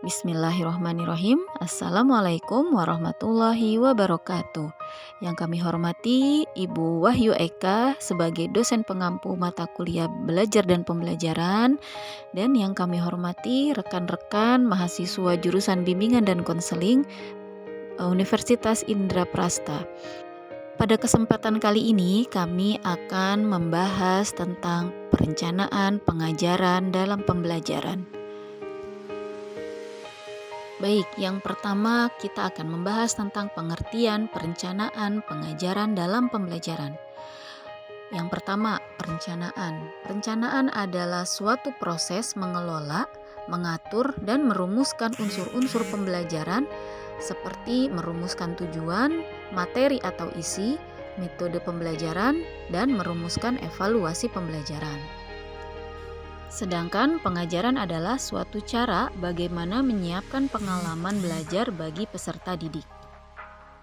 Bismillahirrahmanirrahim. Assalamualaikum warahmatullahi wabarakatuh. Yang kami hormati Ibu Wahyu Eka sebagai dosen pengampu mata kuliah belajar dan pembelajaran, dan yang kami hormati rekan-rekan mahasiswa jurusan bimbingan dan konseling Universitas Indraprasta. Pada kesempatan kali ini kami akan membahas tentang perencanaan pengajaran dalam pembelajaran. Baik, yang pertama kita akan membahas tentang pengertian perencanaan pengajaran dalam pembelajaran. Yang pertama, perencanaan. Perencanaan adalah suatu proses mengelola, mengatur, dan merumuskan unsur-unsur pembelajaran seperti merumuskan tujuan, materi atau isi, metode pembelajaran, dan merumuskan evaluasi pembelajaran. Sedangkan pengajaran adalah suatu cara bagaimana menyiapkan pengalaman belajar bagi peserta didik.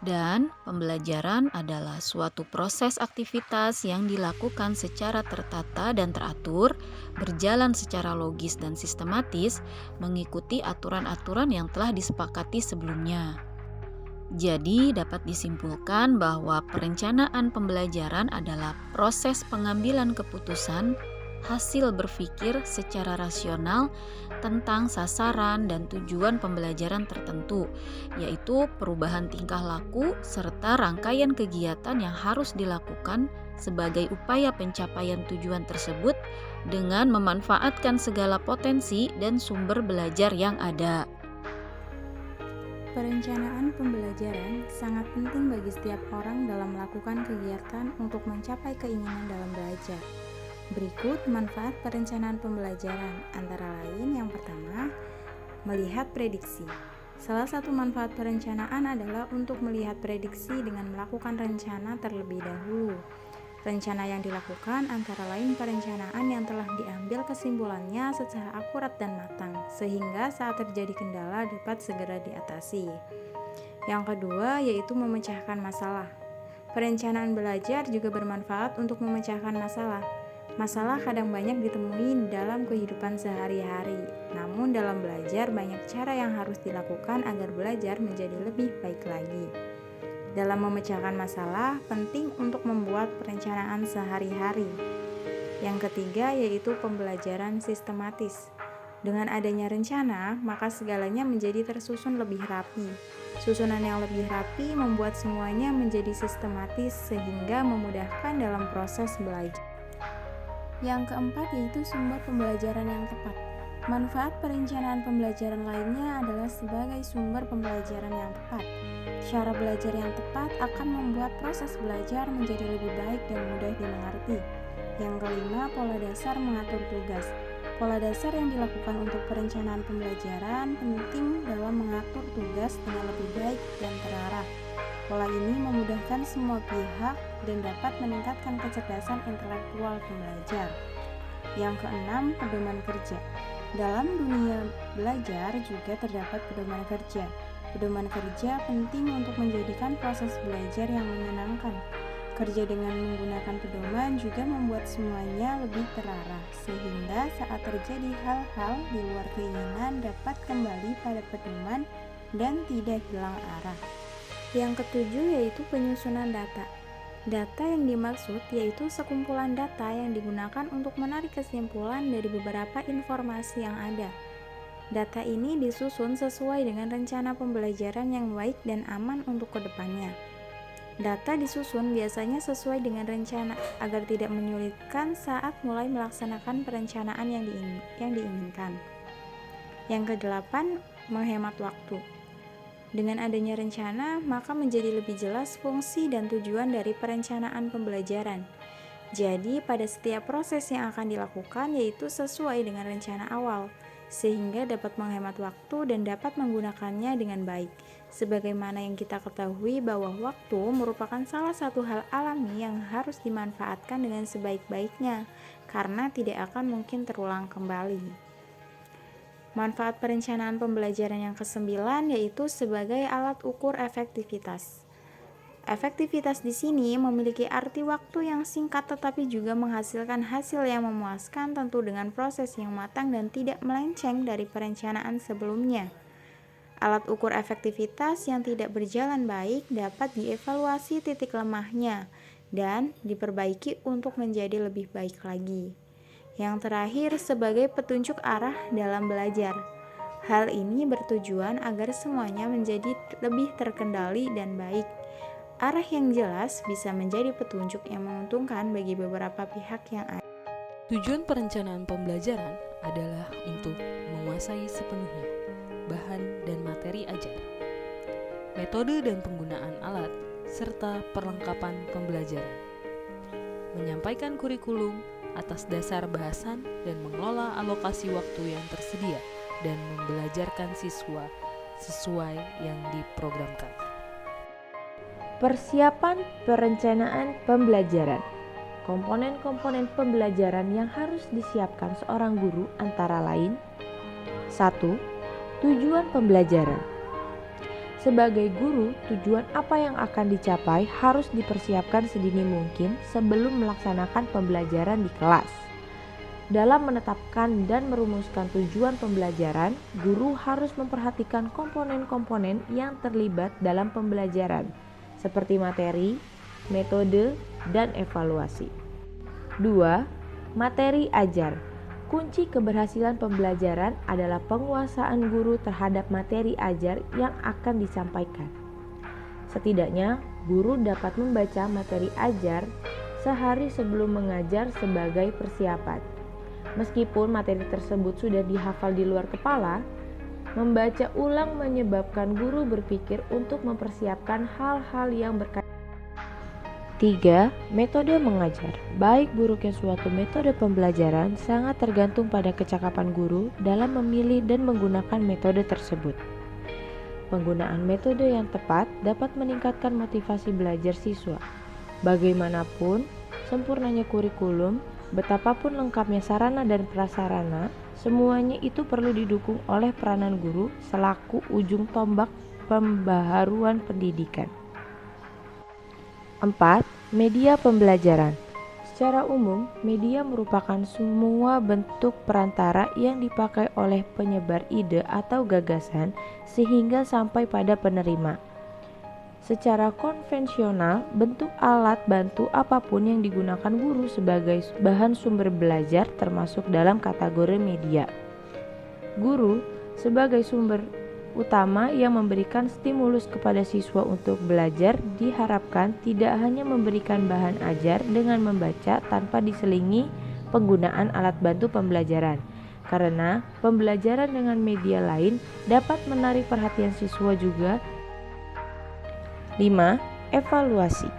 Dan pembelajaran adalah suatu proses aktivitas yang dilakukan secara tertata dan teratur, berjalan secara logis dan sistematis, mengikuti aturan-aturan yang telah disepakati sebelumnya. Jadi dapat disimpulkan bahwa perencanaan pembelajaran adalah proses pengambilan keputusan hasil berpikir secara rasional tentang sasaran dan tujuan pembelajaran tertentu, yaitu perubahan tingkah laku serta rangkaian kegiatan yang harus dilakukan sebagai upaya pencapaian tujuan tersebut dengan memanfaatkan segala potensi dan sumber belajar yang ada. Perencanaan pembelajaran sangat penting bagi setiap orang dalam melakukan kegiatan untuk mencapai keinginan dalam belajar. Berikut manfaat perencanaan pembelajaran, antara lain yang pertama, melihat prediksi. Salah satu manfaat perencanaan adalah untuk melihat prediksi dengan melakukan rencana terlebih dahulu. Rencana yang dilakukan antara lain perencanaan yang telah diambil kesimpulannya secara akurat dan matang, sehingga saat terjadi kendala dapat segera diatasi. Yang kedua yaitu memecahkan masalah. Perencanaan belajar juga bermanfaat untuk memecahkan masalah. Masalah kadang banyak ditemui dalam kehidupan sehari-hari, namun dalam belajar banyak cara yang harus dilakukan agar belajar menjadi lebih baik lagi. Dalam memecahkan masalah, penting untuk membuat perencanaan sehari-hari. Yang ketiga yaitu pembelajaran sistematis. Dengan adanya rencana, maka segalanya menjadi tersusun lebih rapi. Susunan yang lebih rapi membuat semuanya menjadi sistematis sehingga memudahkan dalam proses belajar. Yang keempat yaitu sumber pembelajaran yang tepat. Manfaat perencanaan pembelajaran lainnya adalah sebagai sumber pembelajaran yang tepat. Cara belajar yang tepat akan membuat proses belajar menjadi lebih baik dan mudah dimengerti. Yang kelima, pola dasar mengatur tugas. Pola dasar yang dilakukan untuk perencanaan pembelajaran penting dalam mengatur tugas dengan lebih baik dan terarah. Pola ini memudahkan semua pihak dan dapat meningkatkan kecerdasan intelektual pembelajar. Yang keenam, pedoman kerja. Dalam dunia belajar juga terdapat pedoman kerja. Pedoman kerja penting untuk menjadikan proses belajar yang menyenangkan. Kerja dengan menggunakan pedoman juga membuat semuanya lebih terarah, sehingga saat terjadi hal-hal di luar keinginan dapat kembali pada pedoman dan tidak hilang arah. Yang ketujuh yaitu penyusunan data. Data yang dimaksud yaitu sekumpulan data yang digunakan untuk menarik kesimpulan dari beberapa informasi yang ada. Data ini disusun sesuai dengan rencana pembelajaran yang baik dan aman untuk kedepannya. Data disusun biasanya sesuai dengan rencana agar tidak menyulitkan saat mulai melaksanakan perencanaan yang diinginkan. Yang kedelapan, menghemat waktu. Dengan adanya rencana, maka menjadi lebih jelas fungsi dan tujuan dari perencanaan pembelajaran. Jadi, pada setiap proses yang akan dilakukan yaitu sesuai dengan rencana awal, sehingga dapat menghemat waktu dan dapat menggunakannya dengan baik. Sebagaimana yang kita ketahui bahwa waktu merupakan salah satu hal alami yang harus dimanfaatkan dengan sebaik-baiknya, karena tidak akan mungkin terulang kembali. Manfaat perencanaan pembelajaran yang kesembilan yaitu sebagai alat ukur efektivitas. Efektivitas di sini memiliki arti waktu yang singkat tetapi juga menghasilkan hasil yang memuaskan, tentu dengan proses yang matang dan tidak melenceng dari perencanaan sebelumnya. Alat ukur efektivitas yang tidak berjalan baik dapat dievaluasi titik lemahnya dan diperbaiki untuk menjadi lebih baik lagi. Yang terakhir, sebagai petunjuk arah dalam belajar. Hal ini bertujuan agar semuanya menjadi lebih terkendali dan baik. Arah yang jelas bisa menjadi petunjuk yang menguntungkan bagi beberapa pihak yang ada. Tujuan perencanaan pembelajaran adalah untuk menguasai sepenuhnya bahan dan materi ajar, metode dan penggunaan alat, serta perlengkapan pembelajaran, menyampaikan kurikulum atas dasar bahasan dan mengelola alokasi waktu yang tersedia dan membelajarkan siswa sesuai yang diprogramkan. Persiapan perencanaan pembelajaran. Komponen-komponen pembelajaran yang harus disiapkan seorang guru antara lain: 1. Tujuan pembelajaran. Sebagai guru, tujuan apa yang akan dicapai harus dipersiapkan sedini mungkin sebelum melaksanakan pembelajaran di kelas. Dalam menetapkan dan merumuskan tujuan pembelajaran, guru harus memperhatikan komponen-komponen yang terlibat dalam pembelajaran, seperti materi, metode, dan evaluasi. 2. Materi ajar. Kunci keberhasilan pembelajaran adalah penguasaan guru terhadap materi ajar yang akan disampaikan. Setidaknya, guru dapat membaca materi ajar sehari sebelum mengajar sebagai persiapan. Meskipun materi tersebut sudah dihafal di luar kepala, membaca ulang menyebabkan guru berpikir untuk mempersiapkan hal-hal yang berkaitan. 3. Metode mengajar. Baik buruknya suatu metode pembelajaran sangat tergantung pada kecakapan guru dalam memilih dan menggunakan metode tersebut. Penggunaan metode yang tepat dapat meningkatkan motivasi belajar siswa. Bagaimanapun sempurnanya kurikulum, betapapun lengkapnya sarana dan prasarana, semuanya itu perlu didukung oleh peranan guru selaku ujung tombak pembaharuan pendidikan. 4. Media pembelajaran. Secara umum, media merupakan semua bentuk perantara yang dipakai oleh penyebar ide atau gagasan sehingga sampai pada penerima. Secara konvensional, bentuk alat bantu apapun yang digunakan guru sebagai bahan sumber belajar termasuk dalam kategori media. Guru sebagai sumber utama yang memberikan stimulus kepada siswa untuk belajar diharapkan tidak hanya memberikan bahan ajar dengan membaca tanpa diselingi penggunaan alat bantu pembelajaran, karena pembelajaran dengan media lain dapat menarik perhatian siswa juga. 5. Evaluasi.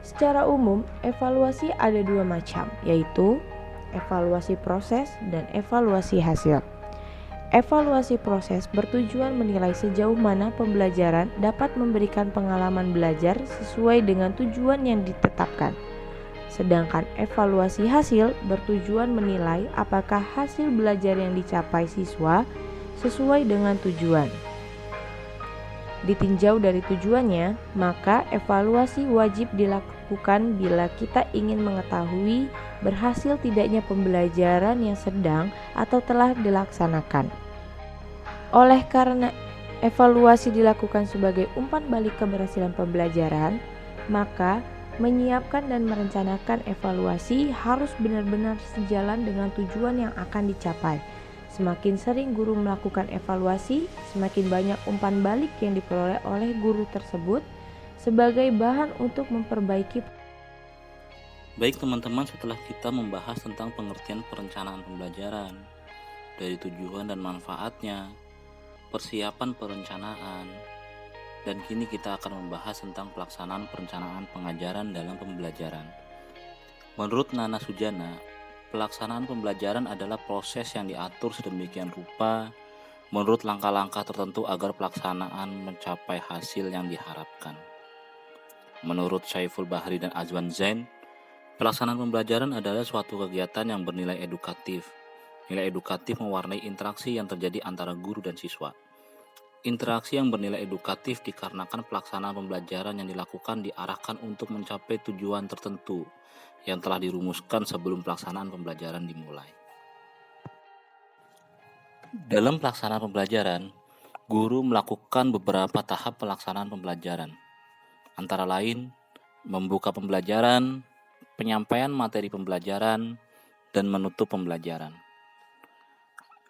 Secara umum, evaluasi ada dua macam, yaitu evaluasi proses dan evaluasi hasil. Evaluasi proses bertujuan menilai sejauh mana pembelajaran dapat memberikan pengalaman belajar sesuai dengan tujuan yang ditetapkan. Sedangkan evaluasi hasil bertujuan menilai apakah hasil belajar yang dicapai siswa sesuai dengan tujuan. Ditinjau dari tujuannya, maka evaluasi wajib dilakukan bila kita ingin mengetahui berhasil tidaknya pembelajaran yang sedang atau telah dilaksanakan. Oleh karena evaluasi dilakukan sebagai umpan balik keberhasilan pembelajaran, maka menyiapkan dan merencanakan evaluasi harus benar-benar sejalan dengan tujuan yang akan dicapai. Semakin sering guru melakukan evaluasi, semakin banyak umpan balik yang diperoleh oleh guru tersebut sebagai bahan untuk memperbaiki. Baik teman-teman, setelah kita membahas tentang pengertian perencanaan pembelajaran, dari tujuan dan manfaatnya, persiapan perencanaan, dan kini kita akan membahas tentang pelaksanaan perencanaan pengajaran dalam pembelajaran. Menurut Nana Sujana, pelaksanaan pembelajaran adalah proses yang diatur sedemikian rupa menurut langkah-langkah tertentu agar pelaksanaan mencapai hasil yang diharapkan. Menurut Syaiful Bahri dan Azwan Zain, pelaksanaan pembelajaran adalah suatu kegiatan yang bernilai edukatif. Nilai edukatif mewarnai interaksi yang terjadi antara guru dan siswa. Interaksi yang bernilai edukatif dikarenakan pelaksanaan pembelajaran yang dilakukan diarahkan untuk mencapai tujuan tertentu yang telah dirumuskan sebelum pelaksanaan pembelajaran dimulai. Dalam pelaksanaan pembelajaran, guru melakukan beberapa tahap pelaksanaan pembelajaran, antara lain membuka pembelajaran, penyampaian materi pembelajaran, dan menutup pembelajaran.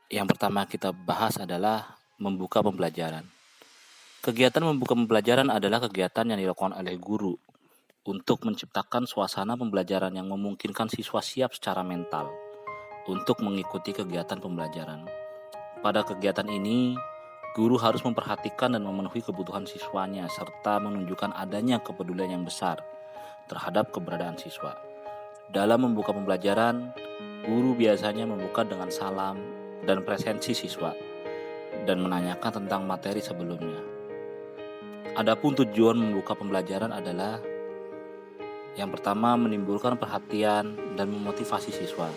Yang pertama kita bahas adalah membuka pembelajaran. Kegiatan membuka pembelajaran adalah kegiatan yang dilakukan oleh guru untuk menciptakan suasana pembelajaran yang memungkinkan siswa siap secara mental untuk mengikuti kegiatan pembelajaran. Pada kegiatan ini, guru harus memperhatikan dan memenuhi kebutuhan siswanya serta menunjukkan adanya kepedulian yang besar terhadap keberadaan siswa. Dalam membuka pembelajaran, guru biasanya membuka dengan salam dan presensi siswa dan menanyakan tentang materi sebelumnya. Adapun tujuan membuka pembelajaran adalah yang pertama menimbulkan perhatian dan memotivasi siswa.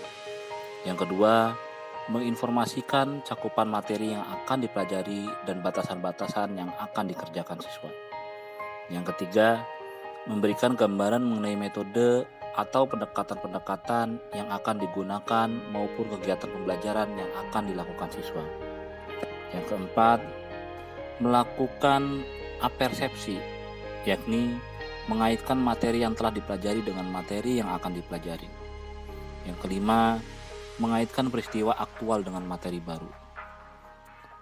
Yang kedua, menginformasikan cakupan materi yang akan dipelajari dan batasan-batasan yang akan dikerjakan siswa. Yang ketiga, memberikan gambaran mengenai metode atau pendekatan-pendekatan yang akan digunakan maupun kegiatan pembelajaran yang akan dilakukan siswa. Yang keempat, melakukan apersepsi, yakni mengaitkan materi yang telah dipelajari dengan materi yang akan dipelajari. Yang kelima, mengaitkan peristiwa aktual dengan materi baru.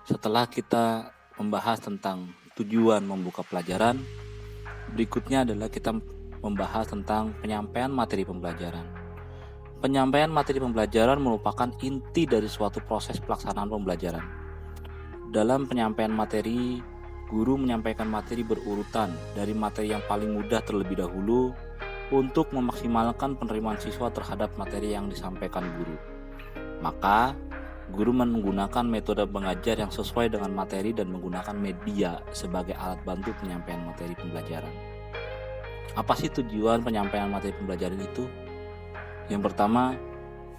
Setelah kita membahas tentang tujuan membuka pelajaran, berikutnya adalah kita membahas tentang penyampaian materi pembelajaran. Penyampaian materi pembelajaran merupakan inti dari suatu proses pelaksanaan pembelajaran. Dalam penyampaian materi, guru menyampaikan materi berurutan dari materi yang paling mudah terlebih dahulu untuk memaksimalkan penerimaan siswa terhadap materi yang disampaikan guru. Maka, guru menggunakan metode mengajar yang sesuai dengan materi dan menggunakan media sebagai alat bantu penyampaian materi pembelajaran. Apa sih tujuan penyampaian materi pembelajaran itu? Yang pertama,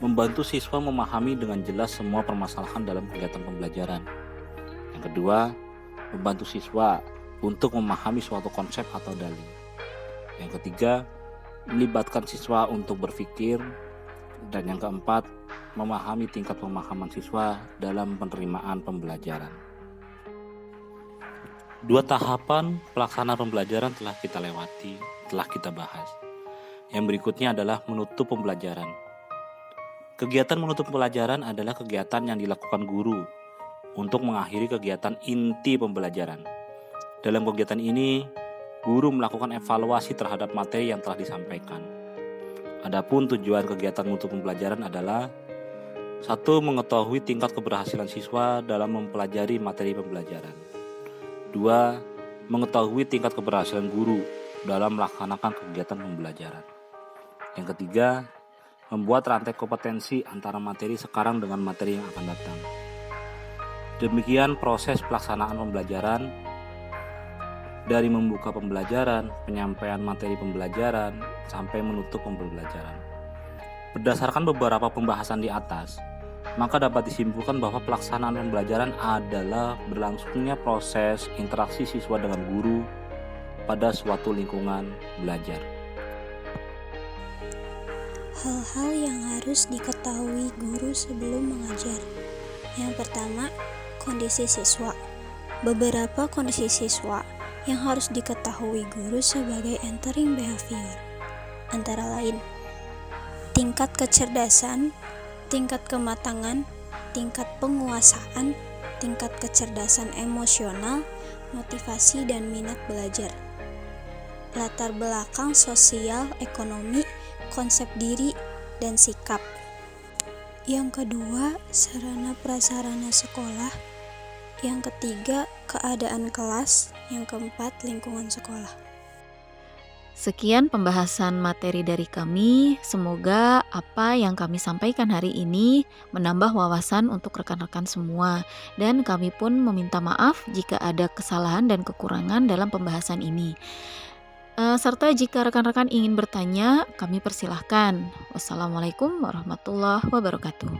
membantu siswa memahami dengan jelas semua permasalahan dalam kegiatan pembelajaran. Yang kedua, membantu siswa untuk memahami suatu konsep atau dalil. Yang ketiga, melibatkan siswa untuk berpikir. Dan yang keempat, memahami tingkat pemahaman siswa dalam penerimaan pembelajaran. Dua tahapan pelaksanaan pembelajaran telah kita lewati, telah kita bahas. Yang berikutnya adalah menutup pembelajaran. Kegiatan menutup pembelajaran adalah kegiatan yang dilakukan guru untuk mengakhiri kegiatan inti pembelajaran. Dalam kegiatan ini, guru melakukan evaluasi terhadap materi yang telah disampaikan. Adapun tujuan kegiatan menutup pembelajaran adalah 1. Mengetahui tingkat keberhasilan siswa dalam mempelajari materi pembelajaran. 2. Mengetahui tingkat keberhasilan guru dalam melaksanakan kegiatan pembelajaran. Yang ketiga, membuat rantai kompetensi antara materi sekarang dengan materi yang akan datang. Demikian proses pelaksanaan pembelajaran dari membuka pembelajaran, penyampaian materi pembelajaran, sampai menutup pembelajaran. Berdasarkan beberapa pembahasan di atas, maka dapat disimpulkan bahwa pelaksanaan pembelajaran adalah berlangsungnya proses interaksi siswa dengan guru pada suatu lingkungan belajar. Hal-hal yang harus diketahui guru sebelum mengajar. Yang pertama, kondisi siswa. Beberapa kondisi siswa yang harus diketahui guru sebagai entering behavior, antara lain tingkat kecerdasan, tingkat kematangan, tingkat penguasaan, tingkat kecerdasan emosional, motivasi dan minat belajar, latar belakang sosial, ekonomi, konsep diri, dan sikap. Yang kedua, sarana prasarana sekolah. Yang ketiga, keadaan kelas. Yang keempat, lingkungan sekolah. Sekian pembahasan materi dari kami. Semoga apa yang kami sampaikan hari ini menambah wawasan untuk rekan-rekan semua. Dan kami pun meminta maaf jika ada kesalahan dan kekurangan dalam pembahasan ini. Serta jika rekan-rekan ingin bertanya, kami persilahkan. Wassalamualaikum warahmatullahi wabarakatuh.